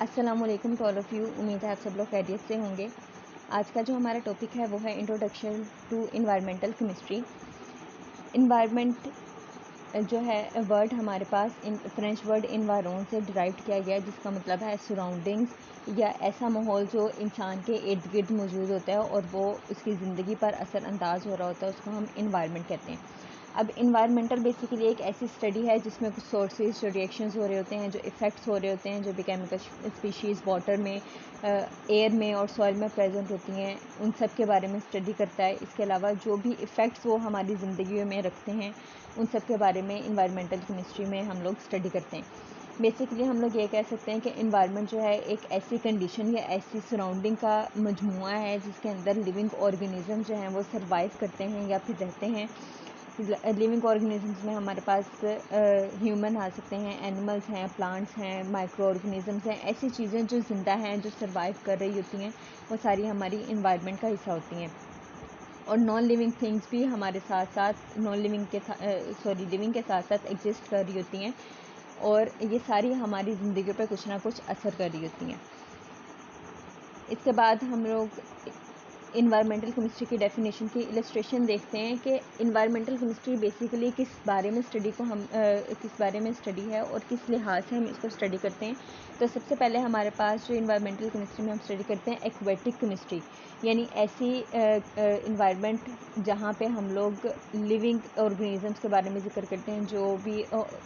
अस्सलामुअलैकुम to all of you. उम्मीद है आप सब लोग खैरियत से होंगे। आज का जो हमारा टॉपिक है वो है introduction to environmental chemistry. Environment जो है वर्ड हमारे पास फ्रेंच वर्ड इन्वायरन से डिराइव किया गया है, जिसका मतलब है सराउंडिंग्स या ऐसा माहौल जो इंसान के इर्द गिर्द मौजूद होता है और वो उसकी ज़िंदगी पर असरअंदाज हो रहा होता है, उसको हम इन्वायरमेंट कहते हैं। अब इन्वायरमेंटल बेसिकली एक ऐसी स्टडी है जिसमें कुछ सोर्सेज जो रिएक्शंस हो रहे होते हैं, जो इफ़ेक्ट्स हो रहे होते हैं, जो भी केमिकल स्पीशीज़ वाटर में, एयर में और सॉइल में प्रेजेंट होती हैं, उन सब के बारे में स्टडी करता है। इसके अलावा जो भी इफ़ेक्ट्स वो हमारी ज़िंदगी में रखते हैं, उन सब के बारे में इन्वायरमेंटल केमिस्ट्री में हम लोग स्टडी करते हैं। बेसिकली हम लोग ये कह सकते हैं कि इन्वायरमेंट जो है एक ऐसी कंडीशन या ऐसी सराउंडिंग का मजमूआ है जिसके अंदर लिविंग ऑर्गेनिज़म जो हैं वो सर्वाइव करते हैं या फिर रहते हैं। लिविंग ऑर्गेनिजम्स में हमारे पास ह्यूमन आ सकते हैं, एनिमल्स हैं, प्लांट्स हैं, माइक्रो ऑर्गेनिजम्स हैं। ऐसी चीज़ें जो ज़िंदा हैं, जो सर्वाइव कर रही होती हैं, वो सारी हमारी इन्वायरमेंट का हिस्सा होती हैं। और नॉन लिविंग थिंग्स भी हमारे साथ साथ लिविंग के साथ साथ एग्जिस्ट कर रही होती हैं, और ये सारी हमारी ज़िंदगी पर कुछ ना कुछ असर कर रही होती हैं। इसके बाद हम लोग इन्वायरमेंटल केमिस्ट्री की डेफिनेशन की इलस्ट्रेशन देखते हैं कि इन्वायरमेंटल केमिस्ट्री बेसिकली किस बारे में स्टडी है और किस लिहाज से हम इसको स्टडी करते हैं। तो सबसे पहले हमारे पास जो इन्वायरमेंटल केमिस्ट्री में हम स्टडी करते हैं एक्वेटिक केमिस्ट्री, यानी ऐसी इन्वायरमेंट जहाँ पे हम लोग लिविंग ऑर्गेनिजम्स के बारे में जिक्र करते हैं, जो भी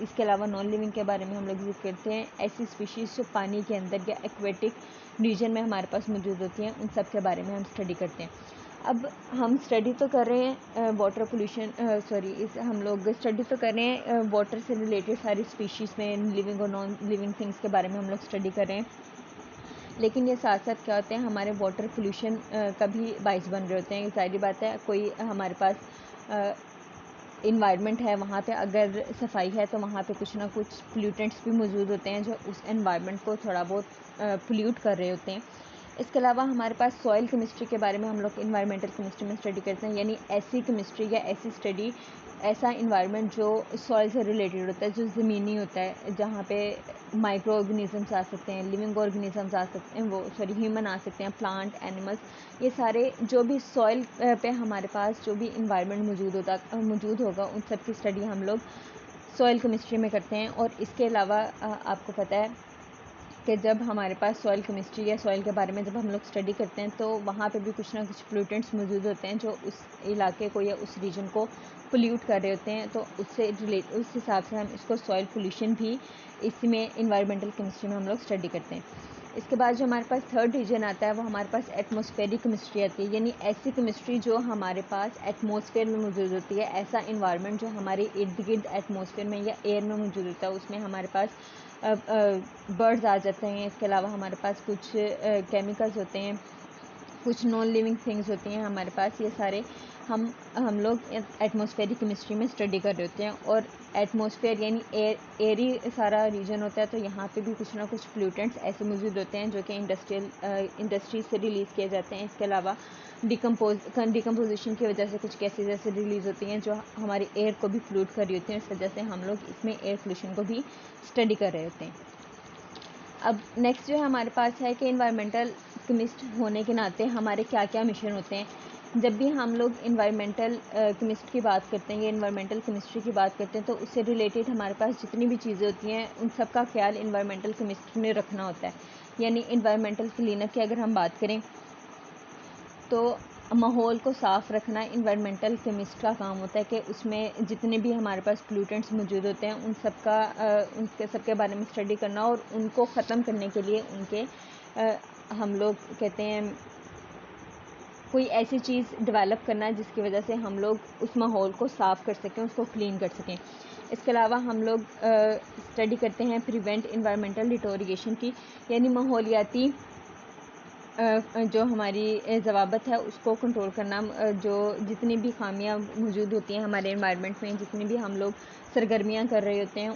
इसके अलावा नॉन लिविंग के बारे में हम लोग जिक्र करते हैं। ऐसी स्पीशीज़ जो पानी के अंदर या एक्वेटिक रीजन में हमारे पास मौजूद होती हैं, उन सब के बारे में हम स्टडी करते हैं। अब हम स्टडी तो कर रहे हैं वाटर पोल्यूशन हम लोग स्टडी तो कर रहे हैं वाटर से रिलेटेड सारी स्पीशीज़ में, लिविंग और नॉन लिविंग थिंग्स के बारे में हम लोग स्टडी कर रहे हैं। लेकिन ये साथ साथ क्या होते हैं, हमारे वाटर पोल्यूशन का भी बाइस बन रहे होते हैं। ज़ाहिर बात है, कोई हमारे पास इन्वायरमेंट है, वहाँ पे अगर सफाई है तो वहाँ पे कुछ ना कुछ पोल्यूटेंट्स भी मौजूद होते हैं जो उस एनवायरनमेंट को थोड़ा बहुत पोल्यूट कर रहे होते हैं। इसके अलावा हमारे पास सॉइल केमिस्ट्री के बारे में हम लोग इन्वायरमेंटल केमिस्ट्री में स्टडी करते हैं, यानी ऐसी केमिस्ट्री या ऐसी स्टडी, ऐसा इन्वायरमेंट जो सॉइल से रिलेटेड होता है, जो ज़मीनी होता है, जहाँ पे माइक्रो ऑर्गेनिजम्स आ सकते हैं, लिविंग ऑर्गेनिजम्स आ सकते हैं, ह्यूमन आ सकते हैं, प्लांट, एनिमल्स, ये सारे जो भी सॉइल पे हमारे पास जो भी इन्वायरमेंट मौजूद होगा, उन सब की स्टडी हम लोग सॉइल केमिस्ट्री में करते हैं। और इसके अलावा आपको पता है कि जब हमारे पास सॉइल केमिस्ट्री या सॉइल के बारे में जब हम लोग स्टडी करते हैं, तो वहाँ पे भी कुछ ना कुछ पोल्यूटेंट्स मौजूद होते हैं जो उस इलाके को या उस रीजन को पोल्यूट कर रहे होते हैं। तो उस हिसाब से हम इसको सॉइल पोल्यूशन भी इसमें इन्वायरमेंटल केमिस्ट्री में हम लोग स्टडी करते हैं। इसके बाद जो हमारे पास थर्ड रीजन आता है, वो हमारे पास एटमॉस्फेरिक केमिस्ट्री आती है, यानी ऐसी केमिस्ट्री जो हमारे पास एटमॉस्फेयर में मौजूद होती है। ऐसा इन्वायरमेंट जो हमारे इर्द गिर्द एटमॉस्फेयर में या एयर में मौजूद होता है, उसमें हमारे पास बर्ड्स आ जाते हैं। इसके अलावा हमारे पास कुछ केमिकल्स होते हैं, कुछ नॉन लिविंग थिंग्स होती हैं हमारे पास। ये सारे हम लोग एटमॉस्फेरिक केमिस्ट्री में स्टडी कर रहे होते हैं। और एटमॉस्फेयर यानी एयरी सारा रीजन होता है, तो यहाँ पे भी कुछ ना कुछ पोल्यूटेंट्स ऐसे मौजूद होते हैं जो कि इंडस्ट्री से रिलीज़ किए जाते हैं। इसके अलावा डिकम्पोजिशन की वजह से कुछ गैसेज ऐसे रिलीज़ होती हैं जो हमारे एयर को भी पोल्यूट कर रही होती हैं। इस वजह से हम लोग इसमें एयर पोल्यूशन को भी स्टडी कर रहे होते हैं। अब नेक्स्ट जो है हमारे पास है कि इन्वायरमेंटल केमिस्ट होने के नाते हमारे क्या क्या मिशन होते हैं। जब भी हम लोग इन्वायरमेंटल केमिस्ट की बात करते हैं या इन्वायरमेंटल केमिस्ट्री की बात करते हैं, तो उससे रिलेटेड हमारे पास जितनी भी चीज़ें होती हैं, उन सब का ख्याल इन्वायरमेंटल केमिस्ट्री ने रखना होता है। यानी इन्वायरमेंटल क्लीनअप की अगर हम बात करें, तो माहौल को साफ़ रखना इन्वायरमेंटल केमिस्ट का काम होता है कि उसमें जितने भी हमारे पास पोल्यूटेंट्स मौजूद होते हैं, उनके सब के बारे में स्टडी करना और उनको ख़त्म करने के लिए हम लोग कहते हैं कोई ऐसी चीज़ डेवलप करना जिसकी वजह से हम लोग उस माहौल को साफ़ कर सकें, उसको क्लीन कर सकें। इसके अलावा हम लोग स्टडी करते हैं प्रिवेंट इन्वायरमेंटल डिटोरिएशन की, यानी माहौलियाती जो हमारी ज़वाबत है उसको कंट्रोल करना। जो जितनी भी खामियां मौजूद होती हैं हमारे एनवायरनमेंट में, जितनी भी हम लोग सरगर्मियां कर रहे होते हैं,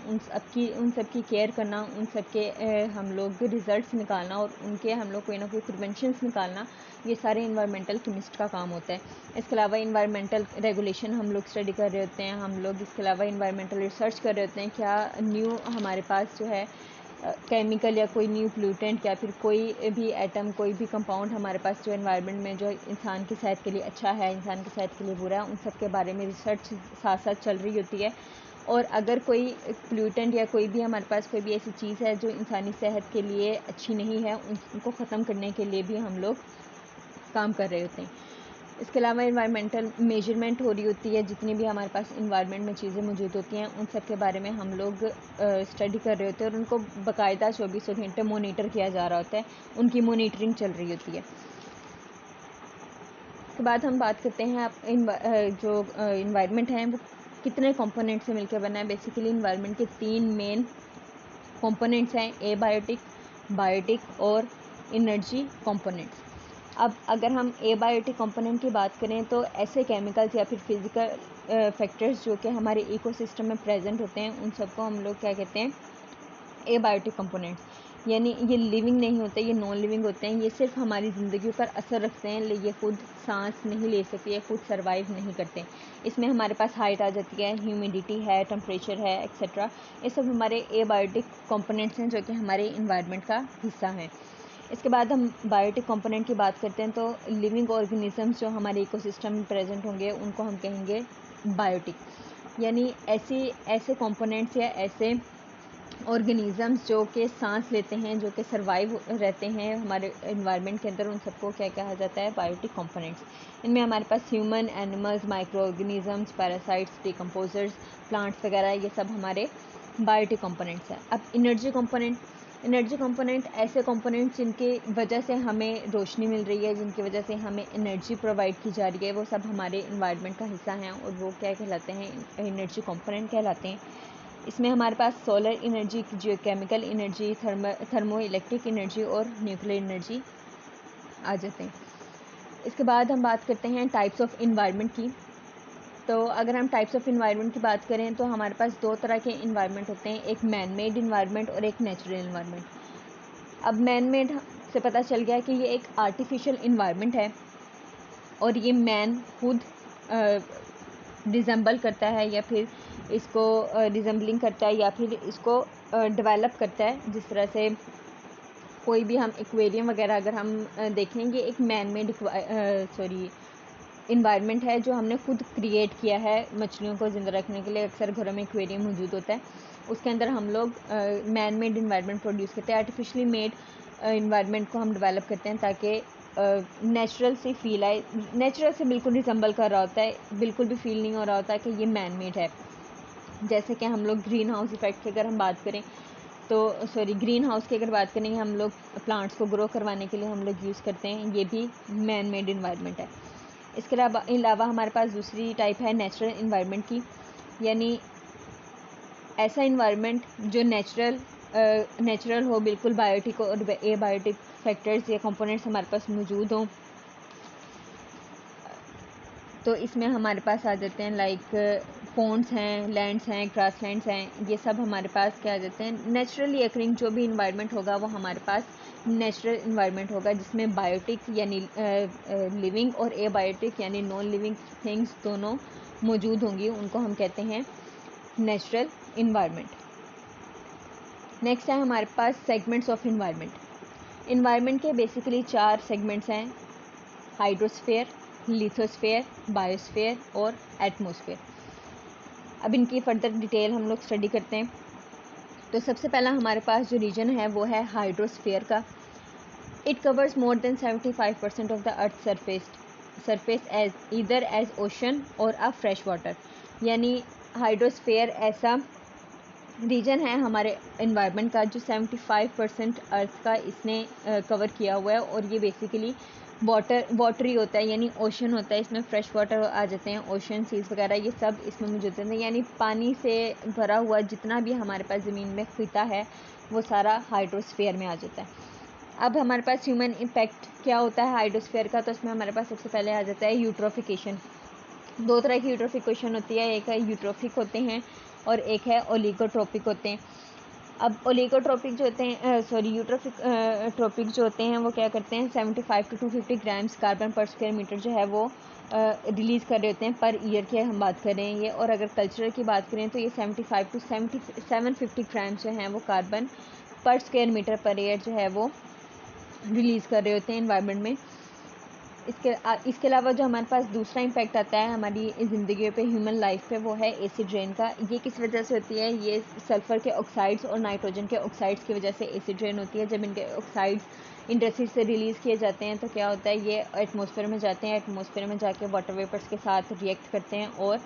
उन सब की केयर करना, उन सब के हम लोग रिज़ल्ट्स निकालना और उनके हम लोग कोई ना कोई प्रिवेंशंस निकालना, ये सारे इन्वायरमेंटल केमिस्ट का काम होता है। इसके अलावा इन्वायरमेंटल रेगुलेशन हम लोग स्टडी कर रहे होते हैं। हम लोग इसके अलावा इन्वायरमेंटल रिसर्च कर रहे होते हैं, क्या न्यू हमारे पास जो है केमिकल या कोई न्यू पोल्यूटेंट या फिर कोई भी एटम, कोई भी कंपाउंड हमारे पास जो एनवायरनमेंट में जो इंसान की सेहत के लिए अच्छा है, इंसान की सेहत के लिए बुरा है, उन सब के बारे में रिसर्च साथ साथ चल रही होती है। और अगर कोई पोल्यूटेंट या कोई भी हमारे पास कोई भी ऐसी चीज़ है जो इंसानी सेहत के लिए अच्छी नहीं है, उनको ख़त्म करने के लिए भी हम लोग काम कर रहे होते हैं। इसके अलावा इन्वायरमेंटल मेजरमेंट हो रही होती है, जितनी भी हमारे पास इन्वायरमेंट में चीज़ें मौजूद होती हैं उन सब के बारे में हम लोग स्टडी कर रहे होते हैं और उनको बाकायदा 24 घंटे मोनीटर किया जा रहा होता है, उनकी मोनीटरिंग चल रही होती है। उसके बाद हम बात करते हैं जो इन्वायरमेंट है वो कितने कंपोनेंट से मिलकर बना है। बेसिकली इन्वायरमेंट के 3 मेन कंपोनेंट्स हैं, एबायोटिक, बायोटिक और एनर्जी कंपोनेंट्स। अब अगर हम एबायोटिक कंपोनेंट की बात करें तो ऐसे केमिकल्स या फिर फिज़िकल फैक्टर्स जो कि हमारे इकोसिस्टम में प्रेजेंट होते हैं उन सबको हम लोग क्या कहते हैं, एबायोटिक कंपोनेंट्स। यानी ये लिविंग नहीं होते, ये नॉन लिविंग होते हैं, ये सिर्फ हमारी ज़िंदगी पर असर रखते हैं, ये खुद सांस नहीं ले सकते, ये खुद सर्वाइव नहीं करते। इसमें हमारे पास हाइट आ जाती है, ह्यूमिडिटी है, टेम्परेचर है, एक्सेट्रा। ये सब हमारे एबायोटिक कंपोनेंट्स हैं जो कि हमारे इन्वायरमेंट का हिस्सा हैं। इसके बाद हम बायोटिक कंपोनेंट की बात करते हैं तो लिविंग ऑर्गेनिजम्स जो हमारे इकोसिस्टम में प्रेजेंट होंगे उनको हम कहेंगे बायोटिक। यानी ऐसे कंपोनेंट्स या ऐसे ऑर्गेनिजम्स जो कि सांस लेते हैं, जो कि सर्वाइव रहते हैं हमारे इन्वायरमेंट के अंदर, उन सबको क्या कहा जाता है, बायोटिक कंपोनेंट्स। इनमें हमारे पास human, animals, micro organisms, parasites, decomposers, plants वगैरह, ये सब हमारे बायोटिक कंपोनेंट्स हैं। अब एनर्जी कंपोनेंट ऐसे कंपोनेंट्स जिनकी वजह से हमें रोशनी मिल रही है, जिनकी वजह से हमें एनर्जी प्रोवाइड की जा रही है, वो सब हमारे इन्वायरमेंट का हिस्सा हैं और वो क्या कहलाते हैं, एनर्जी कंपोनेंट कहलाते हैं। इसमें हमारे पास सोलर एनर्जी, जो chemical energy, thermo electric energy और न्यूक्लियर एनर्जी आ जाते हैं। इसके बाद हम बात करते हैं टाइप्स ऑफ इन्वायरमेंट की। तो अगर हम टाइप्स ऑफ इन्वायरमेंट की बात करें तो हमारे पास 2 तरह के इन्वायरमेंट होते हैं, एक मैन मेड इन्वायरमेंट और एक नेचुरल इन्वायरमेंट। अब मैन मेड से पता चल गया कि ये एक आर्टिफिशियल इन्वायरमेंट है और ये मैन खुद रिजेंबल करता है या फिर इसको रिजेंबलिंग करता है या फिर इसको डेवलप करता है। जिस तरह से कोई भी हम एक्वेरियम वगैरह अगर हम देखेंगे, एक मैन मेड इन्वायरमेंट है जो हमने खुद क्रिएट किया है मछलियों को ज़िंदा रखने के लिए। अक्सर घरों में एक्वेरियम मौजूद होता है, उसके अंदर हम लोग मैन मेड इन्वायरमेंट प्रोड्यूस करते हैं। आर्टिफिशियली मेड इन्वायरमेंट को हम डेवलप करते हैं ताकि नेचुरल से फील आए। नेचुरल से बिल्कुल रिजेंबल कर रहा होता है, बिल्कुल भी फील नहीं हो रहा होता है कि ये मैन मेड है। जैसे कि हम लोग ग्रीन हाउस इफ़ेक्ट की अगर हम बात करें तो ग्रीन हाउस की अगर बात करें, हम लोग प्लांट्स को ग्रो करवाने के लिए हम लोग यूज़ करते हैं, ये भी मैन मेड इन्वायरमेंट है। इसके अलावा हमारे पास दूसरी टाइप है नेचुरल इन्वायरमेंट की। यानी ऐसा इन्वायरमेंट जो नेचुरल हो, बिल्कुल बायोटिक और एबायोटिक फैक्टर्स या कंपोनेंट्स हमारे पास मौजूद हों। तो इसमें हमारे पास आ जाते हैं लाइक पॉन्ड्स हैं, लैंड्स हैं, ग्रासलैंड्स हैं, ये सब हमारे पास क्या आ जाते हैं, नेचुरली अकरिंग जो भी इन्वायरमेंट होगा वो हमारे पास नेचुरल इन्वायरमेंट होगा, जिसमें बायोटिक यानी लिविंग और एबायोटिक यानी नॉन लिविंग थिंग्स दोनों मौजूद होंगी, उनको हम कहते हैं नेचुरल इन्वायरमेंट। नेक्स्ट है हमारे पास सेगमेंट्स ऑफ इन्वायरमेंट के बेसिकली 4 सेगमेंट्स हैं, हाइड्रोस्फीयर, लिथोस्फीयर, बायोस्फीयर और एटमॉस्फेयर। अब इनकी फर्दर डिटेल हम लोग स्टडी करते हैं। तो सबसे पहला हमारे पास जो रीजन है वो है हाइड्रोस्फीयर का। It covers more than 75% of the earth surface as either as ocean और अ फ्रेश वाटर। यानी हाइड्रोस्फीयर ऐसा रीजन है हमारे इन्वायरमेंट का जो 75% अर्थ का इसने कवर किया हुआ है और ये बेसिकली वाटरी होता है, यानी ओशन होता है, इसमें फ्रेश वाटर आ जाते हैं, ओशन सीज वगैरह ये सब इसमें मौजूद होते हैं। यानी पानी से भरा हुआ जितना भी हमारे पास ज़मीन में खिता है वो सारा हाइड्रोस्फीयर में आ जाता है। अब हमारे पास ह्यूमन इम्पैक्ट क्या होता है हाइड्रोस्फीयर का, तो इसमें हमारे पास सबसे पहले आ जाता है यूट्रोफिकेशन। 2 तरह की यूट्रोफिकेशन होती है, एक है यूट्रोफिक होते हैं और एक है ओलिगोट्रोपिक होते हैं। अब ओलिगोट्रोपिक जो होते हैं यूट्रोफिक जो होते हैं वो क्या करते हैं, 75 to 250 ग्राम्स कार्बन पर स्क्वायर मीटर जो है वो रिलीज़ कर रहे होते हैं पर ईयर की हम बात करें ये। और अगर कल्चरल की बात करें तो ये 75 to 750 ग्राम्स जो हैं वो कार्बन पर स्क्वायर मीटर पर ईयर जो है वो रिलीज़ कर रहे होते हैं इन्वायरमेंट में। इसके अलावा जो हमारे पास दूसरा इम्पैक्ट आता है हमारी ज़िंदगी पे, ह्यूमन लाइफ पे, वो है एसिड रेन का। ये किस वजह से होती है? ये सल्फ़र के ऑक्साइड्स और नाइट्रोजन के ऑक्साइड्स की वजह से एसिड रेन होती है। जब इनके ऑक्साइड्स इंडस्ट्री से रिलीज़ किए जाते हैं तो क्या होता है, ये एटमॉस्फेयर में जाते हैं, एटमॉस्फेयर में जाके वाटर वेपर्स के साथ रिएक्ट करते हैं और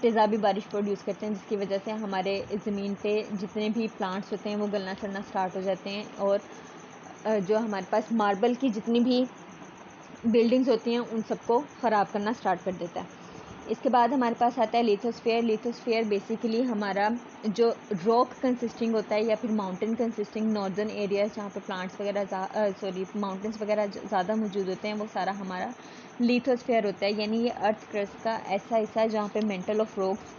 तेज़ाबी बारिश प्रोड्यूस करते हैं, जिसकी वजह से हमारे ज़मीन पे जितने भी प्लांट्स होते हैं वो गलना सड़ना स्टार्ट हो जाते हैं और जो हमारे पास मार्बल की जितनी भी बिल्डिंग्स होती हैं उन सबको ख़राब करना स्टार्ट कर देता है। इसके बाद हमारे पास आता है लिथोस्फीयर। लिथोस्फीयर बेसिकली हमारा जो रॉक कंसिस्टिंग होता है या फिर माउंटेन कंसिस्टिंग नॉर्दर्न एरिया जहाँ पे प्लांट्स वगैरह माउंटेन्स वगैरह ज़्यादा मौजूद होते हैं, वो सारा हमारा लिथोस्फीयर होता है। यानी ये अर्थ क्रस्ट का ऐसा हिस्सा है जहाँ पे मेंटल ऑफ रॉक्स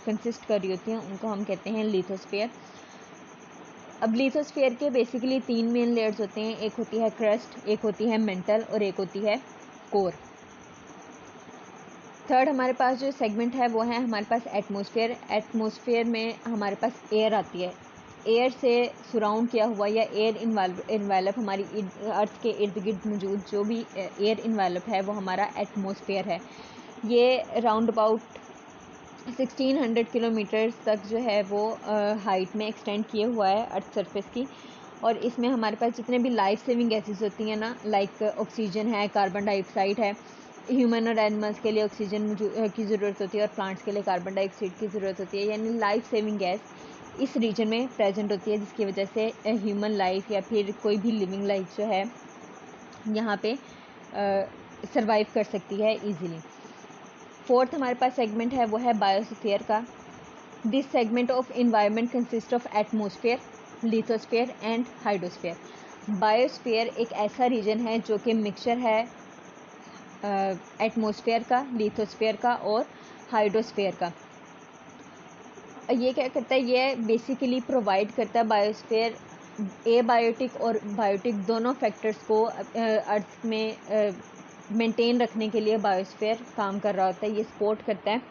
कंसिस्ट कर रही होती हैं, उनको हम कहते हैं लिथोस्फीयर। अब लिथोस्फीयर के बेसिकली 3 मेन लेयर्स होते हैं, एक होती है क्रस्ट, एक होती है मेंटल और एक होती है कोर। थर्ड हमारे पास जो सेगमेंट है वो है हमारे पास एटमॉस्फेयर। एटमॉस्फेयर में हमारे पास एयर आती है। एयर से सराउंड किया हुआ या एयर इन्वेलप हमारी अर्थ के इर्द गिर्द मौजूद जो भी एयर इन्वेलप है वो हमारा एटमॉस्फेयर है। ये राउंड अबाउट 1600 किलोमीटर तक जो है वो हाइट में एक्सटेंड किए हुआ है अर्थ सरफेस की। और इसमें हमारे पास जितने भी लाइफ सेविंग गैसेस होती हैं ना, लाइक ऑक्सीजन है, कार्बन डाइऑक्साइड है। ह्यूमन और एनिमल्स के लिए ऑक्सीजन की ज़रूरत होती है और प्लांट्स के लिए कार्बन डाइऑक्साइड की ज़रूरत होती है। यानी लाइफ सेविंग गैस इस रीजन में प्रेजेंट होती है, जिसकी वजह से ह्यूमन लाइफ या फिर कोई भी लिविंग लाइफ जो है यहाँ पे सरवाइव कर सकती है ईजीली। फोर्थ हमारे पास सेगमेंट है वो है बायोस्फीयर का। This segment of environment consist of atmosphere, lithosphere and hydrosphere. Biosphere एक ऐसा रीजन है जो कि मिक्सचर है एटमॉस्फेयर का, लिथोस्फीयर का और हाइड्रोस्फीयर का। ये क्या करता है, ये बेसिकली प्रोवाइड करता है बायोस्फीयर एबायोटिक और बायोटिक दोनों फैक्टर्स को अर्थ में मेंटेन रखने के लिए बायोस्फीयर काम कर रहा होता है। ये सपोर्ट करता है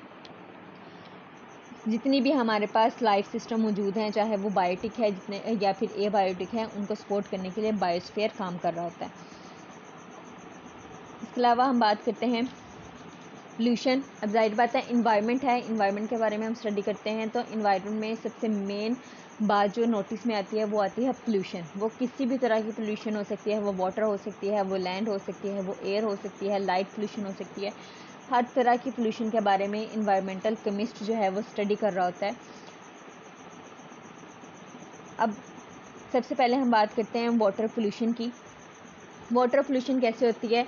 जितनी भी हमारे पास लाइफ सिस्टम मौजूद हैं, चाहे वो बायोटिक है जितने या फिर एबायोटिक है, उनको सपोर्ट करने के लिए बायोस्फीयर काम कर रहा होता है। इसके अलावा हम बात करते हैं पोल्यूशन। अब जाहिर बात है इन्वायरमेंट है, इन्वायरमेंट के बारे में हम स्टडी करते हैं तो इन्वायरमेंट में सबसे मेन बात जो नोटिस में आती है वो आती है पोल्यूशन। वो किसी भी तरह की पोल्यूशन हो सकती है, वो वाटर हो सकती है, वो लैंड हो सकती है, वो एयर हो सकती है, लाइट पोल्यूशन हो सकती है। हर तरह की पोल्यूशन के बारे में इन्वायरमेंटल केमिस्ट जो है वो स्टडी कर रहा होता है। अब सबसे पहले हम बात करते हैं वाटर पोल्यूशन की। वाटर पोल्यूशन कैसे होती है?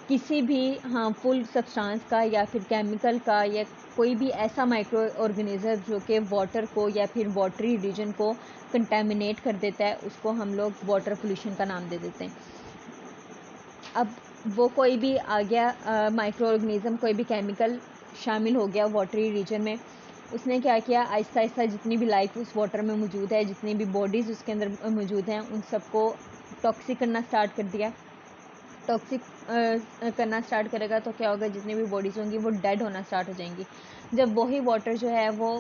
किसी भी हार्मफुल सब्सटेंस का या फिर केमिकल का या कोई भी ऐसा माइक्रो ऑर्गेनिज्म जो कि वाटर को या फिर वाटरी रीजन को कंटेमिनेट कर देता है, उसको हम लोग वाटर पोल्यूशन का नाम दे देते हैं। अब वो कोई भी आ गया माइक्रो ऑर्गेनिज्म, कोई भी केमिकल शामिल हो गया वाटरी रीजन में, उसने क्या किया, आहिस्ता आहिस्ता जितनी भी लाइफ उस वाटर में मौजूद है, जितनी भी बॉडीज़ उसके अंदर मौजूद हैं, उन सबको टॉक्सिक करना स्टार्ट कर दिया। टॉक्सिक करना स्टार्ट करेगा तो क्या होगा, जितनी भी बॉडीज़ होंगी वो डेड होना स्टार्ट हो जाएंगी। जब वही वाटर जो है वो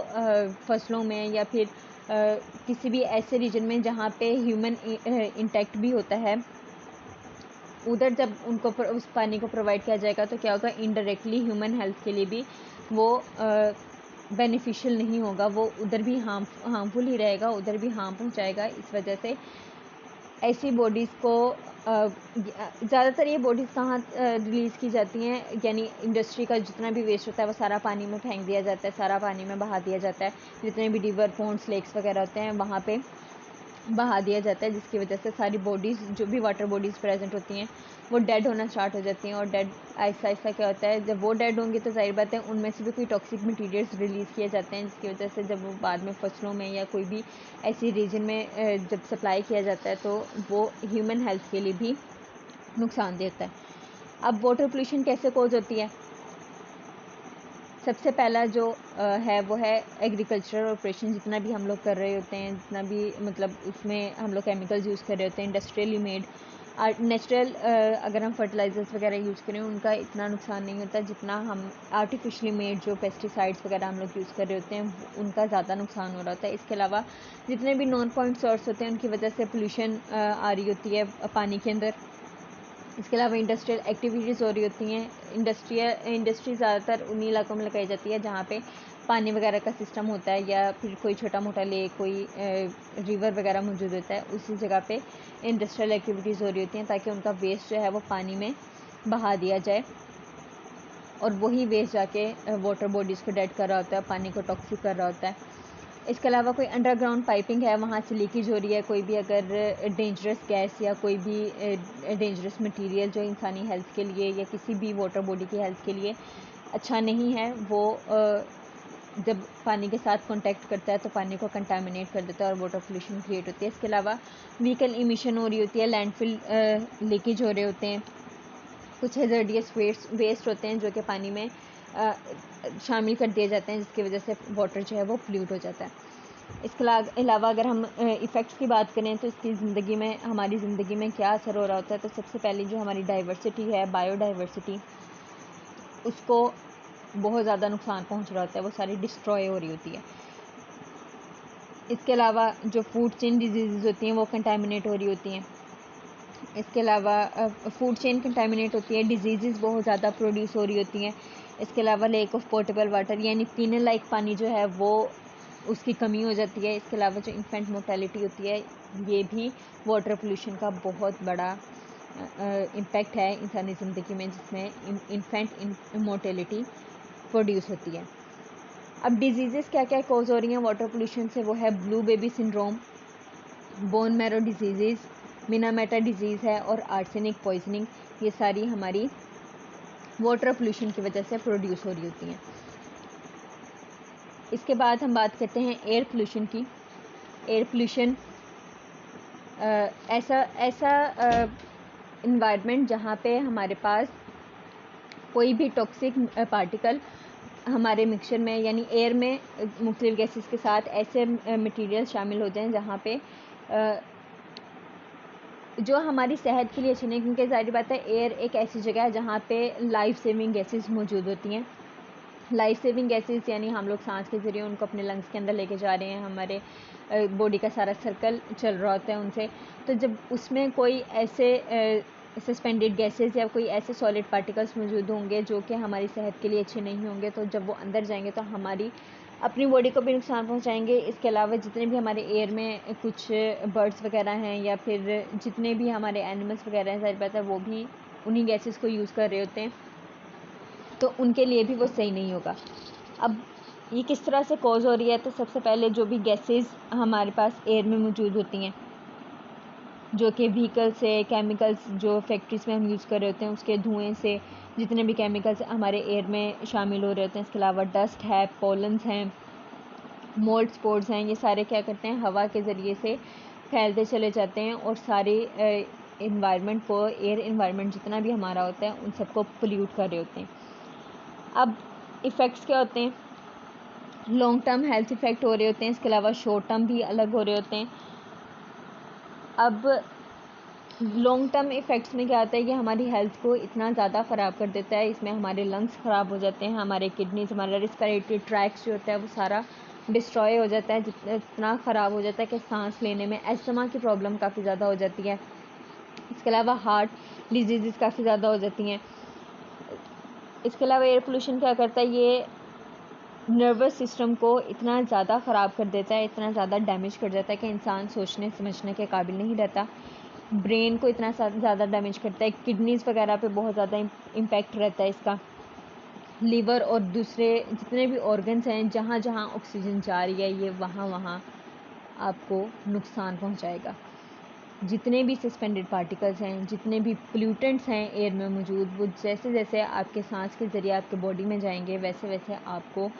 फसलों में या फिर किसी भी ऐसे रीजन में जहाँ पे ह्यूमन इंटैक्ट भी होता है, उधर जब उनको उस पानी को प्रोवाइड किया जाएगा तो क्या होगा, इनडायरेक्टली ह्यूमन हेल्थ के लिए भी वो बेनिफिशियल नहीं होगा, वो उधर भी हार्मफुल ही रहेगा, उधर भी हार्म पहुँचाएगा। इस वजह से ऐसी बॉडीज़ को ज़्यादातर ये बॉडीज़ कहाँ रिलीज़ की जाती हैं, यानी इंडस्ट्री का जितना भी वेस्ट होता है वो सारा पानी में फेंक दिया जाता है, सारा पानी में बहा दिया जाता है। जितने भी रिवर, पॉन्ड्स, लेक्स वगैरह होते हैं वहाँ पे बहा दिया जाता है, जिसकी वजह से सारी बॉडीज़ जो भी वाटर बॉडीज़ प्रेजेंट होती हैं वो डेड होना स्टार्ट हो जाती हैं। और डेड आहिस्ता आहिस्ता क्या होता है, जब वो डेड होंगी तो जाहिर बात है उनमें से भी कोई टॉक्सिक मटीरियल्स रिलीज़ किए जाते हैं, जिसकी वजह से जब वो बाद में फसलों में या कोई भी ऐसी रीजन में जब सप्लाई किया जाता है तो वो ह्यूमन हेल्थ के लिए भी नुकसान देता है। अब वाटर पोल्यूशन कैसे कोज होती है? सबसे पहला जो है वो है एग्रीकल्चरल ऑपरेशन। जितना भी हम लोग कर रहे होते हैं, जितना भी मतलब उसमें हम लोग केमिकल्स यूज़ कर रहे होते हैं, इंडस्ट्रियली मेड नेचुरल अगर हम फर्टिलाइज़र्स वगैरह यूज़ करें उनका इतना नुकसान नहीं होता जितना हम आर्टिफिशली मेड जो पेस्टिसाइड्स वगैरह हम लोग यूज़ कर रहे होते हैं उनका ज़्यादा नुकसान हो रहा होता है। इसके अलावा जितने भी नॉन पॉइंट सोर्स होते हैं उनकी वजह से पोल्यूशन आ रही होती है पानी के अंदर। इसके अलावा इंडस्ट्रियल एक्टिविटीज़ हो रही होती हैं। इंडस्ट्री ज़्यादातर उन्हीं इलाकों में लगाई जाती है जहाँ पे पानी वगैरह का सिस्टम होता है या फिर कोई छोटा मोटा लेक, कोई रिवर वगैरह मौजूद होता है, उसी जगह पे इंडस्ट्रियल एक्टिविटीज़ हो रही होती हैं ताकि उनका वेस्ट जो है वो पानी में बहा दिया जाए और वही वेस्ट जाके वाटर बॉडीज़ को डेड कर रहा होता है, पानी को टॉक्सिक कर रहा होता है। इसके अलावा कोई अंडरग्राउंड पाइपिंग है, वहाँ से लीकेज हो रही है, कोई भी अगर डेंजरस गैस या कोई भी डेंजरस मटेरियल जो इंसानी हेल्थ के लिए या किसी भी वाटर बॉडी की हेल्थ के लिए अच्छा नहीं है, वो जब पानी के साथ कांटेक्ट करता है तो पानी को कंटामिनेट कर देता है और वाटर पोल्यूशन क्रिएट होती है। इसके अलावा व्हीकल इमिशन हो रही होती है, लैंडफिल लीकेज हो रहे होते हैं, कुछ हैज़र्डियस वेस्ट होते हैं जो कि पानी में शामिल कर दिए जाते हैं जिसकी वजह से वाटर जो है वो पोल्यूट हो जाता है। इसके अलावा अगर हम इफ़ेक्ट्स की बात करें तो इसकी ज़िंदगी में, हमारी ज़िंदगी में क्या असर हो रहा होता है, तो सबसे पहले जो हमारी डाइवर्सिटी है, बायोडाइवर्सिटी, उसको बहुत ज़्यादा नुकसान पहुंच रहा होता है, वो सारी डिस्ट्रॉय हो रही होती है। इसके अलावा जो फूड चेन डिजीज़ होती हैं वो कंटामिनेट हो रही होती हैं। इसके अलावा फूड चेन कंटामिनेट होती है, डिजीज़ बहुत ज़्यादा प्रोड्यूस हो रही होती हैं। इसके अलावा लेक ऑफ पोर्टेबल वाटर यानी पीने लायक पानी जो है वो उसकी कमी हो जाती है। इसके अलावा जो इन्फेंट मोर्टेलिटी होती है, ये भी वाटर पोल्यूशन का बहुत बड़ा इम्पैक्ट है इंसानी ज़िंदगी में, जिसमें इन्फेंट मोर्टेलिटी प्रोड्यूस होती है। अब डिजीज़ क्या क्या कॉज हो रही हैं वाटर पोल्यूशन से, वो है blue baby syndrome, bone marrow disease, Minamata disease है और आर्सेनिक पॉइजनिंग। ये सारी हमारी वाटर पोल्यूशन की वजह से प्रोड्यूस हो रही होती हैं। इसके बाद हम बात करते हैं एयर पोल्यूशन की। एयर पोल्यूशन ऐसा इन्वायरमेंट जहाँ पे हमारे पास कोई भी टॉक्सिक पार्टिकल हमारे मिक्सचर में यानी एयर में मुख्तलिफ गैसेस के साथ ऐसे मटेरियल शामिल हो जाएं जहाँ पे जो हमारी सेहत के लिए अच्छी नहीं, क्योंकि ज़ाहिर बात है एयर एक ऐसी जगह है जहाँ पे लाइफ सेविंग गैसेस मौजूद होती हैं। लाइफ सेविंग गैसेस यानी हम लोग सांस के ज़रिए उनको अपने लंग्स के अंदर लेके जा रहे हैं, हमारे बॉडी का सारा सर्कल चल रहा होता है उनसे। तो जब उसमें कोई ऐसे सस्पेंडेड गैसेस या कोई ऐसे सॉलिड पार्टिकल्स मौजूद होंगे जो कि हमारी सेहत के लिए अच्छे नहीं होंगे, तो जब वो अंदर जाएंगे तो हमारी अपनी बॉडी को भी नुकसान पहुंचाएंगे। इसके अलावा जितने भी हमारे एयर में कुछ बर्ड्स वगैरह हैं या फिर जितने भी हमारे एनिमल्स वगैरह हैं, ज़ाहिर बात है वो भी उन्हीं गैसेस को यूज़ कर रहे होते हैं, तो उनके लिए भी वो सही नहीं होगा। अब ये किस तरह से कॉज हो रही है, तो सबसे पहले जो भी गैसेस हमारे पास एयर में मौजूद होती हैं, जो कि व्हीकल से, केमिकल्स जो फैक्ट्रीज़ में हम यूज़ कर रहे होते हैं उसके धुएँ से जितने भी केमिकल्स हमारे एयर में शामिल हो रहे होते हैं। इसके अलावा डस्ट है, पोलन्स हैं, मोल्ड स्पोर्स हैं, ये सारे क्या करते हैं, हवा के ज़रिए से फैलते चले जाते हैं और सारे इन्वायरमेंट को, एयर इन्वायरमेंट जितना भी हमारा होता है उन सबको पोल्यूट कर रहे होते हैं। अब इफ़ेक्ट्स क्या होते हैं, लॉन्ग टर्म हेल्थ इफ़ेक्ट हो रहे होते हैं, इसके अलावा शॉर्ट टर्म भी अलग हो रहे होते हैं। अब लॉन्ग टर्म इफ़ेक्ट्स में क्या होता है, ये हमारी हेल्थ को इतना ज़्यादा ख़राब कर देता है, इसमें हमारे लंग्स ख़राब हो जाते हैं, हमारे किडनीज, हमारा रिस्पिरेटरी ट्रैक्स जो होता है वो सारा डिस्ट्रॉय हो जाता है, इतना ख़राब हो जाता है कि सांस लेने में अस्थमा की प्रॉब्लम काफ़ी ज़्यादा हो जाती है। इसके अलावा हार्ट डिजीज़ काफ़ी ज़्यादा हो जाती हैं। इसके अलावा एयर पोल्यूशन क्या करता है, ये नर्वस सिस्टम को इतना ज़्यादा ख़राब कर देता है, इतना ज़्यादा डैमेज कर देता है कि इंसान सोचने समझने के काबिल नहीं रहता। ब्रेन को इतना ज़्यादा डैमेज करता है, किडनीज़ वगैरह पे बहुत ज़्यादा इम्पैक्ट रहता है इसका। लीवर और दूसरे जितने भी ऑर्गन्स हैं, जहाँ जहाँ ऑक्सीजन जा रही है, ये वहाँ वहाँ आपको नुकसान पहुँचाएगा। जितने भी सस्पेंडेड पार्टिकल्स हैं, जितने भी पोल्यूटेंट्स हैं एयर में मौजूद, वो जैसे जैसे आपके सांस के ज़रिए आपके बॉडी में जाएंगे, वैसे वैसे आपको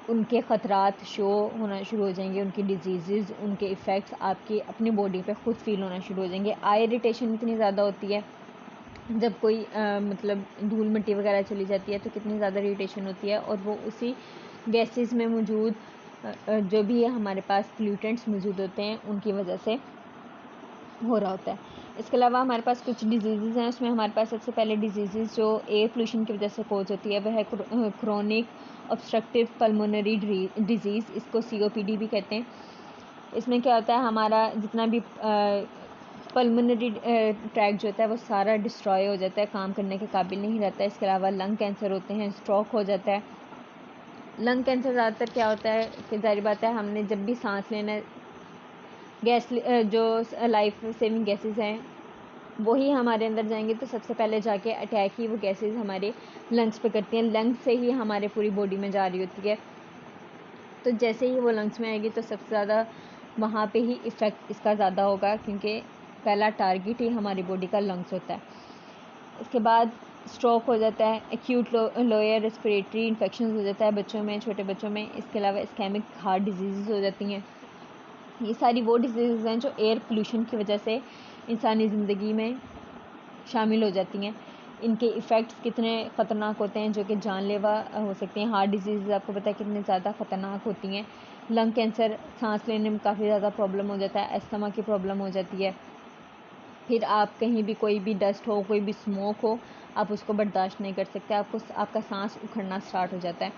उनके ख़तरात शो होना शुरू हो जाएंगे, उनकी डिजीज़, उनके इफ़ेक्ट्स आपकी अपनी बॉडी पे ख़ुद फील होना शुरू हो जाएंगे। आई इरिटेशन इतनी ज़्यादा होती है, जब कोई मतलब धूल मिट्टी वगैरह चली जाती है तो कितनी ज़्यादा इरिटेशन होती है, और वो उसी गैसेस में मौजूद जो भी है हमारे पास पोल्यूटेंट्स मौजूद होते हैं उनकी वजह से हो रहा होता है। इसके अलावा हमारे पास कुछ डिजीज़ हैं, उसमें हमारे पास सबसे पहले डिजीज़ जो एयर पोल्यूशन की वजह से कोज होती है वह है क्रोनिक ऑब्स्ट्रक्टिव पल्मोनरी डिजीज़, इसको COPD भी कहते हैं। इसमें क्या होता है, हमारा जितना भी पल्मोनरी ट्रैक जो होता है वो सारा डिस्ट्रॉय हो जाता है, काम करने के काबिल नहीं रहता है। इसके अलावा लंग कैंसर होते हैं, स्ट्रोक हो जाता है। लंग कैंसर ज़्यादातर क्या होता है कि ज़ाहिर बात है हमने जब भी सांस लेना है, गैस जो लाइफ सेविंग गैसेस हैं वही हमारे अंदर जाएंगे तो सबसे पहले जाके अटैक ही वो गैसेस हमारे लंग्स पे करती हैं, लंग्स से ही हमारे पूरी बॉडी में जा रही होती है। तो जैसे ही वो लंग्स में आएगी तो सबसे ज़्यादा वहाँ पे ही इफ़ेक्ट इसका ज़्यादा होगा, क्योंकि पहला टारगेट ही हमारी बॉडी का लंग्स होता है। इसके बाद स्ट्रोक हो जाता है, एक्यूट लोअर रेस्पिरेटरी इन्फेक्शन हो जाता है बच्चों में, छोटे बच्चों में। इसके अलावा इस्केमिक हार्ट डिजीज़ हो जाती हैं। ये सारी वो डिजीज़ हैं जो एयर पोल्यूशन की वजह से इंसानी ज़िंदगी में शामिल हो जाती हैं। इनके इफ़ेक्ट्स कितने ख़तरनाक होते हैं जो कि जानलेवा हो सकती हैं। हार्ट डिजीज़ आपको पता है कितनी ज़्यादा ख़तरनाक होती हैं। लंग कैंसर, सांस लेने में काफ़ी ज़्यादा प्रॉब्लम हो जाता है, अस्थमा की प्रॉब्लम हो जाती है। फिर आप कहीं भी कोई भी डस्ट हो, कोई भी स्मोक हो, आप उसको बर्दाश्त नहीं कर सकते, आपका सांस उखड़ना स्टार्ट हो जाता है।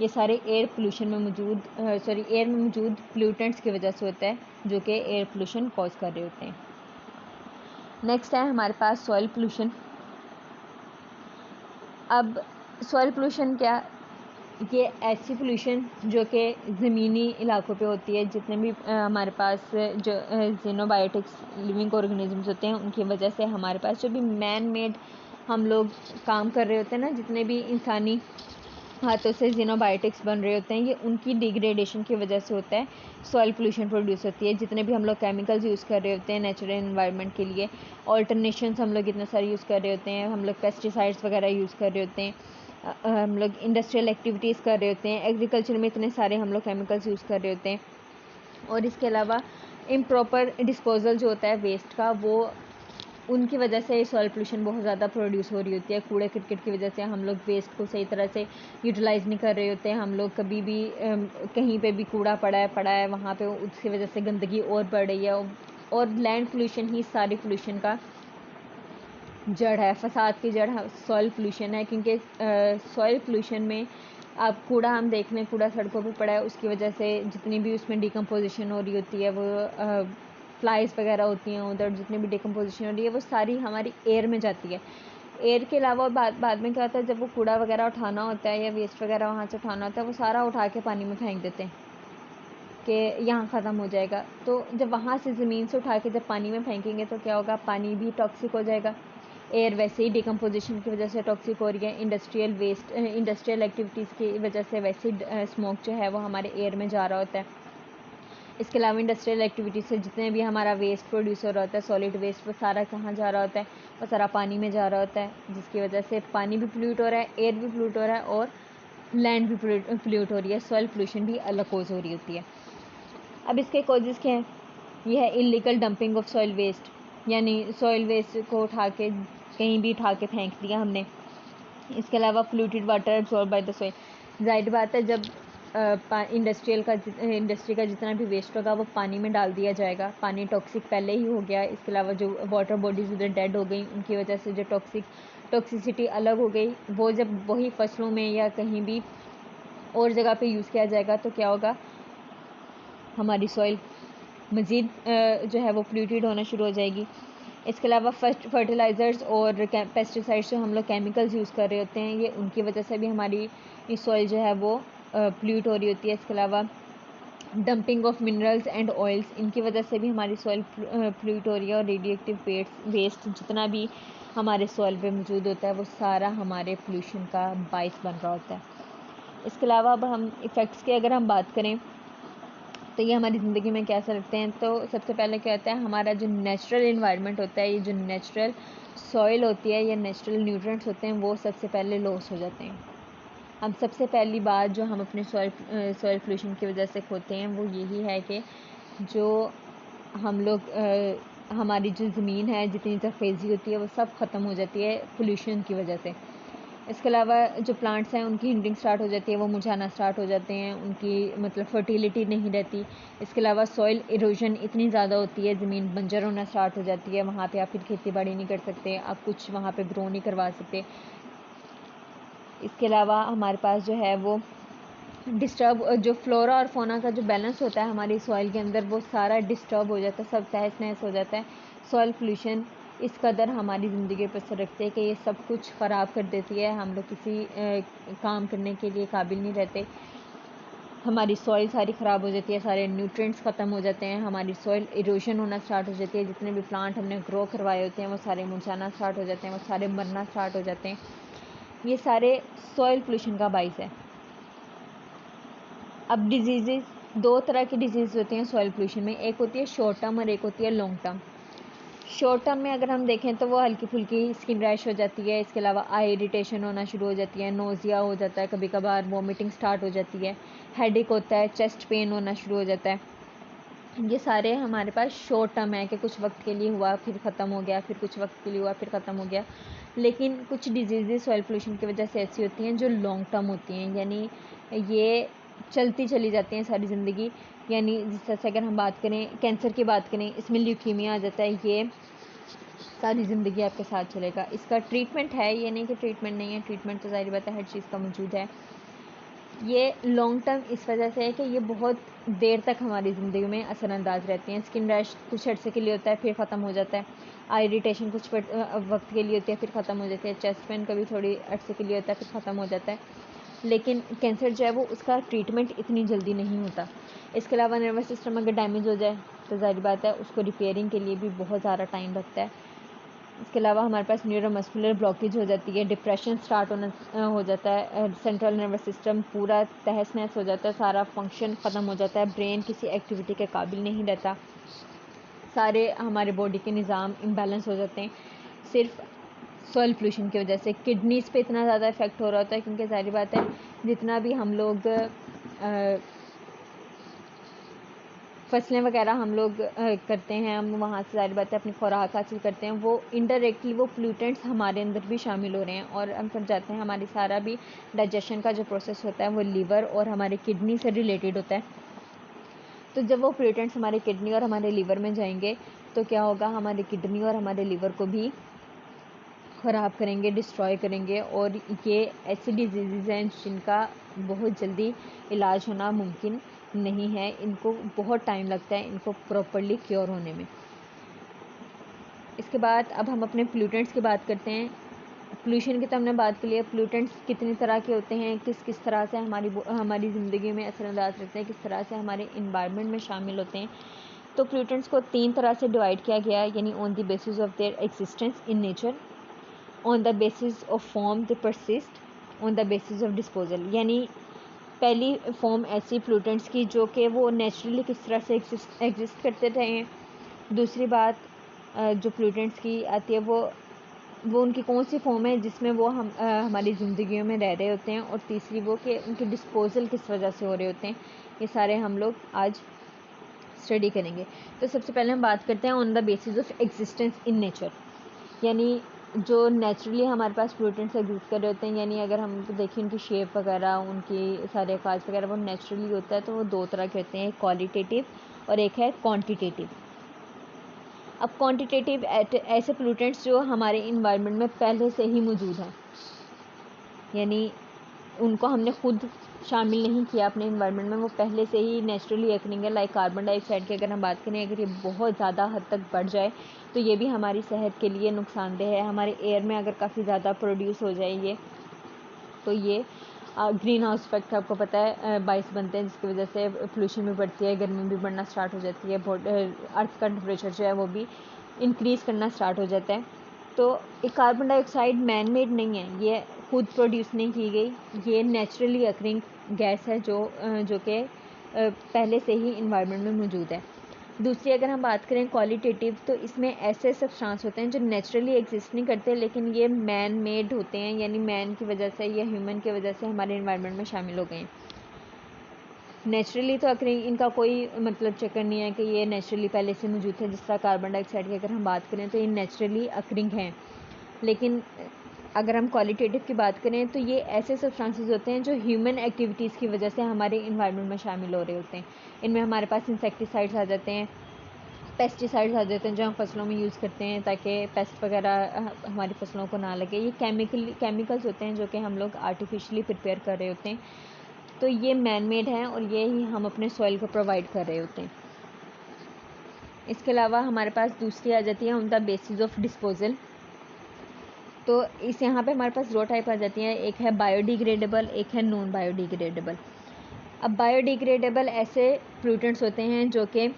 ये सारे एयर पोल्यूशन में मौजूद एयर में मौजूद पोल्यूटेंट्स की वजह से होता है जो कि एयर पोल्यूशन कॉज कर रहे होते हैं। नेक्स्ट है हमारे पास सॉइल पोल्यूशन। अब सॉइल पोल्यूशन क्या, ये ऐसी पोल्यूशन जो कि ज़मीनी इलाकों पे होती है। जितने भी हमारे पास जो ज़ीनोबायोटिक्स लिविंग ऑर्गेनिजम्स होते हैं उनकी वजह से हमारे पास जो भी मैन मेड हम लोग काम कर रहे होते हैं ना, जितने भी इंसानी हाथों से ज़ीनोबायोटिक्स बन रहे होते हैं, ये उनकी डिग्रेडेशन की वजह से होता है। सॉइल पोल्यूशन प्रोड्यूस होती है। जितने भी हम लोग केमिकल्स यूज़ कर रहे होते हैं नेचुरल एनवायरनमेंट के लिए, ऑल्टरनेशंस हम लोग इतने सारे यूज़ कर रहे होते हैं, हम लोग पेस्टिसाइड्स वगैरह यूज़ कर रहे होते हैं, हम लोग इंडस्ट्रियल एक्टिविटीज़ कर रहे होते हैं, एग्रीकल्चर में इतने सारे हम लोग केमिकल्स यूज़ कर रहे होते हैं। और इसके अलावा इम्प्रॉपर डिस्पोजल जो होता है वेस्ट का, वो उनकी वजह से सॉइल पोल्यूशन बहुत ज़्यादा प्रोड्यूस हो रही होती है। कूड़े करकट की वजह से हम लोग वेस्ट को सही तरह से यूटिलाइज़ नहीं कर रहे होते हैं। हम लोग कभी भी कहीं पे भी कूड़ा पड़ा है वहाँ पे, उसकी वजह से गंदगी और बढ़ रही है। और लैंड पोल्यूशन ही सारी पोल्यूशन का जड़ है, फसाद की जड़ सॉइल पोल्यूशन है। क्योंकि सॉइल पोल्यूशन में आप कूड़ा हम देख लें, कूड़ा सड़कों पे पड़ा है, उसकी वजह से जितनी भी उसमें डिकम्पोजिशन हो रही होती है, वो फ्लाइज वगैरह होती हैं उधर, जितनी भी डिकम्पोजिशन हो रही है वो सारी हमारी एयर में जाती है। एयर के अलावा बाद में क्या होता है, जब वो कूड़ा वगैरह उठाना होता है या वेस्ट वगैरह वहाँ से उठाना होता है, वो सारा उठा के पानी में फेंक देते हैं कि यहाँ ख़त्म हो जाएगा। तो जब वहाँ से ज़मीन से उठा के जब पानी में फेंकेंगे तो क्या होगा, पानी भी टॉक्सिक हो जाएगा। एयर वैसे ही डिकम्पोजिशन की वजह से टॉक्सिक हो रही है। इंडस्ट्रियल एक्टिविटीज़ की वजह से वैसे ही स्मोक जो है वो हमारे एयर में जा रहा होता है। इसके अलावा इंडस्ट्रियल एक्टिविटीज़ से जितने भी हमारा वेस्ट प्रोड्यूस हो रहा होता है, सॉलिड वेस्ट, वो सारा कहाँ जा रहा होता है, वो सारा पानी में जा रहा होता है, जिसकी वजह से पानी भी पोल्यूट हो रहा है, एयर भी पोल्यूट हो रहा है और लैंड भी पोल्यूट हो रही है। सॉइल पोल्यूशन भी अलग कोज हो रही होती है। अब इसके कॉजेज़ क्या हैं, ये है illegal dumping of soil waste, यानी सॉइल वेस्ट को उठा के कहीं भी उठा के फेंक दिया हमने। इसके अलावा polluted water absorb by the soil, जाहिर बात है जब इंडस्ट्री का जितना भी वेस्ट होगा वो पानी में डाल दिया जाएगा, पानी टॉक्सिक पहले ही हो गया। इसके अलावा जो वाटर बॉडीज़ उधर डेड हो गई, उनकी वजह से जो टॉक्सिसिटी अलग हो गई, वो जब वही फसलों में या कहीं भी और जगह पे यूज़ किया जाएगा तो क्या होगा, हमारी सॉइल मज़ीद जो है वो पोल्यूटेड होना शुरू हो जाएगी। इसके अलावा फर्टिलाइज़र्स और पेस्टिसाइड्स जो हम लोग केमिकल्स यूज़ कर रहे होते हैं, ये उनकी वजह से भी हमारी सॉइल जो है वो पोल्यूट हो रही होती है। इसके अलावा dumping of minerals and oils, इनकी वजह से भी हमारी सॉइल पोल्यूट हो रही है। और रेडियोएक्टिव वेस्ट जितना भी हमारे सॉइल पे मौजूद होता है वो सारा हमारे पोल्यूशन का बाइस बन रहा होता है। इसके अलावा अब हम इफ़ेक्ट्स की अगर हम बात करें तो ये हमारी ज़िंदगी में क्या असर रखते हैं, तो सबसे पहले क्या होता है, हमारा जो नेचुरल इन्वायरमेंट होता है, ये जो नेचुरल सॉइल होती है या नेचुरल न्यूट्रिएंट्स होते हैं, वो सबसे पहले लॉस हो जाते हैं। हम सबसे पहली बात जो हम अपने सॉइल पोल्यूशन की वजह से खोते हैं वो यही है कि जो हम लोग हमारी जो ज़मीन है जितनी ज़रख़ेज़ी होती है वो सब ख़त्म हो जाती है पोल्यूशन की वजह से। इसके अलावा जो प्लांट्स हैं उनकी हिंडिंग स्टार्ट हो जाती है, वो मुरझाना स्टार्ट हो जाते हैं, उनकी मतलब फर्टिलिटी नहीं रहती। इसके अलावा सॉइल इरोजन इतनी ज़्यादा होती है, ज़मीन बंजर होना स्टार्ट हो जाती है, वहाँ पे आप फिर खेती बाड़ी नहीं कर सकते, आप कुछ वहाँ पे ग्रो नहीं करवा सकते। इसके अलावा हमारे पास जो है वो डिस्टर्ब जो फ्लोरा और फोना का जो बैलेंस होता है हमारी सॉइल के अंदर, वो सारा डिस्टर्ब हो जाता है, सब तहस नहस हो जाता है। सॉइल पोल्यूशन इस कदर हमारी ज़िंदगी पर असर रखते हैं कि ये सब कुछ ख़राब कर देती है, हम लोग किसी काम करने के लिए काबिल नहीं रहते, हमारी सॉइल सारी ख़राब हो जाती है, सारे न्यूट्रिएंट्स ख़त्म हो जाते हैं, हमारी सॉइल इरोजन होना स्टार्ट हो जाती है, जितने भी प्लांट हमने ग्रो करवाए होते हैं वो सारे मुरझाना स्टार्ट हो जाते हैं, वो सारे मरना स्टार्ट हो जाते हैं। ये सारे सॉइल पोल्यूशन का बाइस है। अब डिजीज़, दो तरह की डिजीज़ होती हैं सॉइल पोल्यूशन में, एक होती है शॉर्ट टर्म और एक होती है लॉन्ग टर्म। शॉर्ट टर्म में अगर हम देखें तो वो हल्की फुल्की स्किन रैश हो जाती है, इसके अलावा आई इरिटेशन होना शुरू हो जाती है, नोज़िया हो जाता है, कभी कभार वॉमिटिंग स्टार्ट हो जाती है, हेडेक होता है, चेस्ट पेन होना शुरू हो जाता है। ये सारे हमारे पास शॉर्ट टर्म है कि कुछ वक्त के लिए हुआ फिर ख़त्म हो गया, फिर कुछ वक्त के लिए हुआ फिर ख़त्म हो गया। लेकिन कुछ डिजीज़ सॉइल पोल्यूशन की वजह से ऐसी होती हैं जो लॉन्ग टर्म होती हैं, यानी ये चलती चली जाती हैं सारी ज़िंदगी। यानी जिस तरह से अगर हम बात करें कैंसर की बात करें, इसमें ल्यूकीमिया आ जाता है, ये सारी ज़िंदगी आपके साथ चलेगा। इसका ट्रीटमेंट है, ये नहीं कि ट्रीटमेंट नहीं है, ट्रीटमेंट तो ज़ाहिर बात है हर चीज़ का मौजूद है। ये लॉन्ग टर्म इस वजह से है कि ये बहुत देर तक हमारी ज़िंदगी में असरअंदाज रहती हैं। स्किन रैश कुछ अर्से के लिए होता है फिर ख़त्म हो जाता है, आई इरिटेशन कुछ वक्त के लिए होती है फिर ख़त्म हो जाती है, चेस्ट पेन कभी थोड़ी अर्से के लिए होता है फिर ख़त्म हो जाता है। लेकिन कैंसर जो है वो उसका ट्रीटमेंट इतनी जल्दी नहीं होता। इसके अलावा नर्वस सिस्टम अगर डैमेज हो जाए तो ज़ाहिर बात है उसको रिपेयरिंग के लिए भी बहुत ज़्यादा टाइम लगता है। इसके अलावा हमारे पास न्यूरोमस्कुलर ब्लॉकेज हो जाती है, डिप्रेशन स्टार्ट होना हो जाता है, सेंट्रल नर्वस सिस्टम पूरा तहस नहस हो जाता है, सारा फंक्शन ख़त्म हो जाता है, ब्रेन किसी एक्टिविटी के काबिल नहीं रहता, सारे हमारे बॉडी के निज़ाम इम्बैलेंस हो जाते हैं सिर्फ सॉइल पोल्यूशन की वजह से। किडनीज़ पे इतना ज़्यादा इफेक्ट हो रहा होता है क्योंकि ज़ाहिर बात है जितना भी हम लोग फसलें वगैरह हम लोग करते हैं, हम वहाँ से ज़ाहिर बात है अपनी खुराक हासिल करते हैं, वो इनडायरेक्टली वो पोल्यूटेंट्स हमारे अंदर भी शामिल हो रहे हैं और हम फिर जाते हैं, हमारी सारा भी डाइजेशन का जो प्रोसेस होता है वो लीवर और हमारे किडनी से रिलेटेड होता है। तो जब वो पोल्यूटेंट्स हमारे किडनी और हमारे लीवर में जाएंगे तो क्या होगा, हमारे किडनी और हमारे लीवर को भी ख़राब करेंगे, डिस्ट्रॉय करेंगे, और ये ऐसी डिजीज़ हैं जिनका बहुत जल्दी इलाज होना मुमकिन नहीं है, इनको बहुत टाइम लगता है इनको प्रॉपर्ली क्योर होने में। इसके बाद अब हम अपने पोल्यूटेंट्स की बात करते हैं। पोल्यूशन की तो हमने बात की है, पोल्यूटेंट्स कितनी तरह के होते हैं, किस किस तरह से हमारी ज़िंदगी में असरअंदाज रहते हैं, किस तरह से हमारे इन्वायरमेंट में शामिल होते हैं। तो पोल्यूटेंट्स को 3 तरह से डिवाइड किया गया है, यानी on the basis of their existence in nature, on the basis of form they persist, on the basis of disposal. यानी पहली फॉर्म ऐसी पोल्यूटेंट्स की जो कि वो नेचुरली किस तरह से एग्जिस्ट करते रहे हैं। दूसरी बात जो पोल्यूटेंट्स की आती है वो उनकी कौन सी फॉर्म है जिसमें वो हमारी ज़िंदगियों में रह रहे होते हैं, और तीसरी वो कि उनके डिस्पोजल किस वजह से हो रहे होते हैं। ये सारे हम लोग आज स्टडी करेंगे। तो सबसे पहले हम बात करते हैं on the basis of existence in nature, यानी जो नेचुरली हमारे पास पोल्यूटेंट्स एग्जिस्ट कर रहे होते हैं, यानी अगर हम देखें उनकी शेप वगैरह, उनकी सारे खास वगैरह वो नेचुरली होता है, तो वो 2 तरह के होते हैं, एक क्वालिटेटिव और एक है क्वांटिटेटिव। अब क्वांटिटेटिव ऐसे पोल्यूटेंट्स जो हमारे इन्वायरमेंट में पहले से ही मौजूद हैं, यानी उनको हमने खुद शामिल नहीं किया अपने इन्वायरमेंट में, वो पहले से ही नेचुरली अकरिंग है। लाइक कार्बन डाइऑक्साइड की अगर हम बात करें, अगर ये बहुत ज़्यादा हद तक बढ़ जाए तो ये भी हमारी सेहत के लिए नुकसानदेह है। हमारे एयर में अगर काफ़ी ज़्यादा प्रोड्यूस हो जाए ये, तो ये ग्रीन हाउस इफेक्ट आपको पता है बाइस बनते हैं, जिसकी वजह से पोल्यूशन भी बढ़ती है, गर्मी भी बढ़ना स्टार्ट हो जाती है, अर्थ का टेम्परेचर जो है वो भी इंक्रीज़ करना स्टार्ट हो जाता है। तो ये कार्बन डाइऑक्साइड मैन मेड नहीं है, ये खुद प्रोड्यूस नहीं की गई, ये नेचुरली अकरिंग गैस है जो कि पहले से ही इन्वायरमेंट में मौजूद है। दूसरी अगर हम बात करें क्वालिटेटिव, तो इसमें ऐसे सब्सटेंस होते हैं जो नेचुरली एग्जिस्ट नहीं करते, लेकिन ये मैन मेड होते हैं, यानी मैन की वजह से या ह्यूमन की वजह से हमारे इन्वायरमेंट में शामिल हो गए हैं। नेचुरली तो अकरिंग इनका कोई मतलब चक्कर नहीं है कि ये नेचुरली पहले से मौजूद है। जिस तरह कार्बन डाइऑक्साइड की अगर हम बात करें तो ये नेचुरली अकरिंग हैं, लेकिन अगर हम क्वालिटेटिव की बात करें तो ये ऐसे सब्सटेंसेस होते हैं जो ह्यूमन एक्टिविटीज़ की वजह से हमारे इन्वायरमेंट में शामिल हो रहे होते हैं। इनमें हमारे पास इंसेक्टिसाइड्स आ जाते हैं, पेस्टिसाइड्स आ जाते हैं जो हम फसलों में यूज़ करते हैं ताकि पेस्ट वगैरह हमारी फसलों को ना लगे। ये केमिकल्स होते हैं जो कि हम लोग आर्टिफिशियली प्रिपेयर कर रहे होते हैं, तो ये मैन मेड हैं और ये ही हम अपने सॉइल को प्रोवाइड कर रहे होते हैं। इसके अलावा हमारे पास दूसरी आ जाती है on the basis of disposal. तो इस यहाँ पे हमारे पास दो टाइप आ जाती हैं, एक है बायोडिग्रेडेबल, एक है नॉन बायोडिग्रेडेबल। अब बायोडिग्रेडेबल ऐसे पोल्यूटेंट्स होते हैं जो कि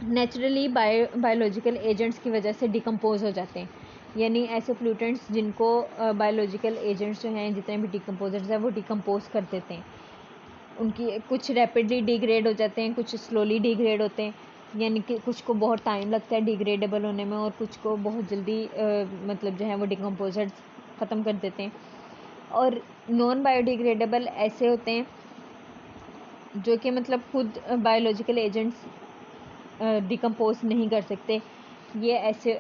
नेचुरली बायोलॉजिकल एजेंट्स की वजह से डिकम्पोज हो जाते हैं, यानी ऐसे पोल्यूटेंट्स जिनको बायोलॉजिकल एजेंट्स जो हैं जितने भी डिकम्पोजर्स हैं वो डिकम्पोज कर देते हैं। उनकी कुछ रैपिडली डिग्रेड हो जाते हैं, कुछ स्लोली डिग्रेड होते हैं, यानी कि कुछ को बहुत टाइम लगता है डिग्रेडेबल होने में और कुछ को बहुत जल्दी मतलब जो है वो डिकम्पोजर्स ख़त्म कर देते हैं। और नॉन बायोडिग्रेडेबल ऐसे होते हैं जो कि मतलब खुद बायोलॉजिकल एजेंट्स डिकम्पोज नहीं कर सकते। ये ऐसे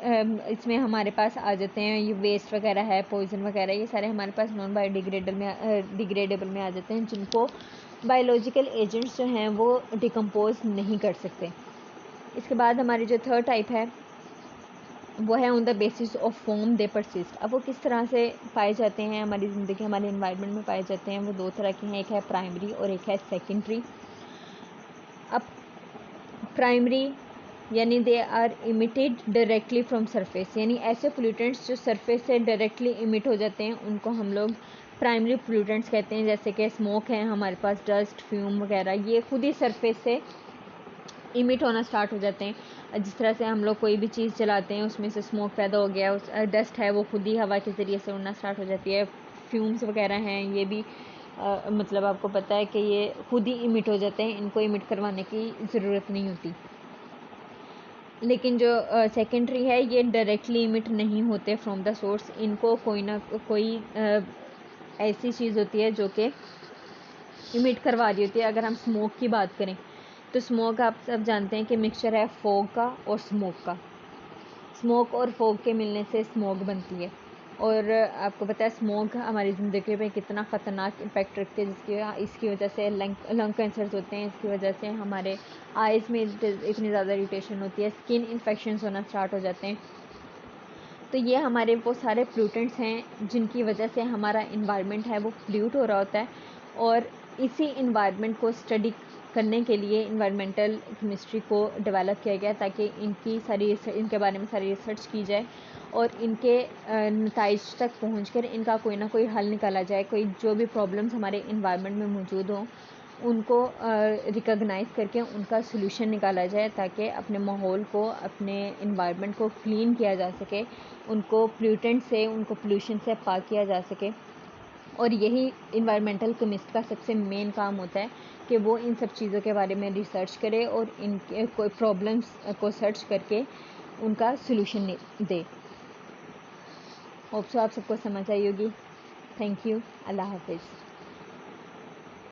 इसमें हमारे पास आ जाते हैं, ये वेस्ट वगैरह है, पॉइजन वगैरह, ये सारे हमारे पास नॉन डिग्रेडेबल में आ जाते हैं, जिनको बायोलॉजिकल एजेंट्स जो हैं वो डिकम्पोज नहीं कर सकते। इसके बाद हमारी जो थर्ड टाइप है वो है on the basis of form they persist. अब वो किस तरह से पाए जाते हैं हमारी ज़िंदगी, हमारे इन्वायरमेंट में पाए जाते हैं, वो दो तरह के हैं, एक है प्राइमरी और एक है सेकेंडरी। अब प्राइमरी यानी they are emitted directly from surface, यानी ऐसे पोल्यूटेंट्स जो सरफेस से डायरेक्टली इमिट हो जाते हैं उनको हम लोग प्राइमरी पोल्यूटेंट्स कहते हैं। जैसे कि स्मोक है हमारे पास, डस्ट, फ्यूम वगैरह, ये खुद ही सरफेस से इमिट होना स्टार्ट हो जाते हैं। जिस तरह से हम लोग कोई भी चीज़ चलाते हैं उसमें से स्मोक पैदा हो गया, उस डस्ट है वो खुद ही हवा के ज़रिए से उड़ना स्टार्ट हो जाती है। फ्यूम्स वगैरह हैं ये भी मतलब आपको पता है कि ये खुद ही इमिट हो जाते हैं, इनको इमिट करवाने की ज़रूरत नहीं होती। लेकिन जो सेकेंडरी है ये डायरेक्टली इमिट नहीं होते फ्रॉम द सोर्स, इनको कोई ना कोई ऐसी चीज़ होती है जो कि इमिट करवा रही होती है। अगर हम स्मोक की बात करें तो स्मोक आप सब जानते हैं कि मिक्सचर है फॉग का और स्मोक का। स्मोक और फॉग के मिलने से स्मोक बनती है और आपको पता है स्मोक हमारी ज़िंदगी पे कितना ख़तरनाक इम्पैक्ट रखती है, इसकी वजह से लंग कैंसर्स होते हैं, इसकी वजह से हमारे आइज़ में इतनी ज़्यादा इरिटेशन होती है, स्किन इन्फेक्शंस होना स्टार्ट हो जाते हैं। तो ये हमारे वो सारे पोल्यूटेंट्स हैं जिनकी वजह से हमारा इन्वायरमेंट है वो पोल्यूट हो रहा होता है। और इसी इन्वायरमेंट को स्टडी करने के लिए इन्वायरमेंटल केमिस्ट्री को डेवलप किया गया ताकि इनके बारे में सारी रिसर्च की जाए और इनके नताइज तक पहुंचकर इनका कोई ना कोई हल निकाला जाए। कोई जो भी प्रॉब्लम्स हमारे इन्वायरमेंट में मौजूद हों उनको रिकॉग्नाइज़ करके उनका सलूशन निकाला जाए ताकि अपने माहौल को, अपने इन्वायरमेंट को क्लीन किया जा सके, उनको पोल्यूटेंट से, उनको पोल्यूशन से पाक किया जा सके। और यही इन्वायरमेंटल केमिस्ट का सबसे मेन काम होता है कि वो इन सब चीज़ों के बारे में रिसर्च करे और इनके कोई प्रॉब्लम्स को सर्च करके उनका सलूशन दे। होप सो आप सबको समझ आई होगी। Thank you. अल्लाह हाफिज़।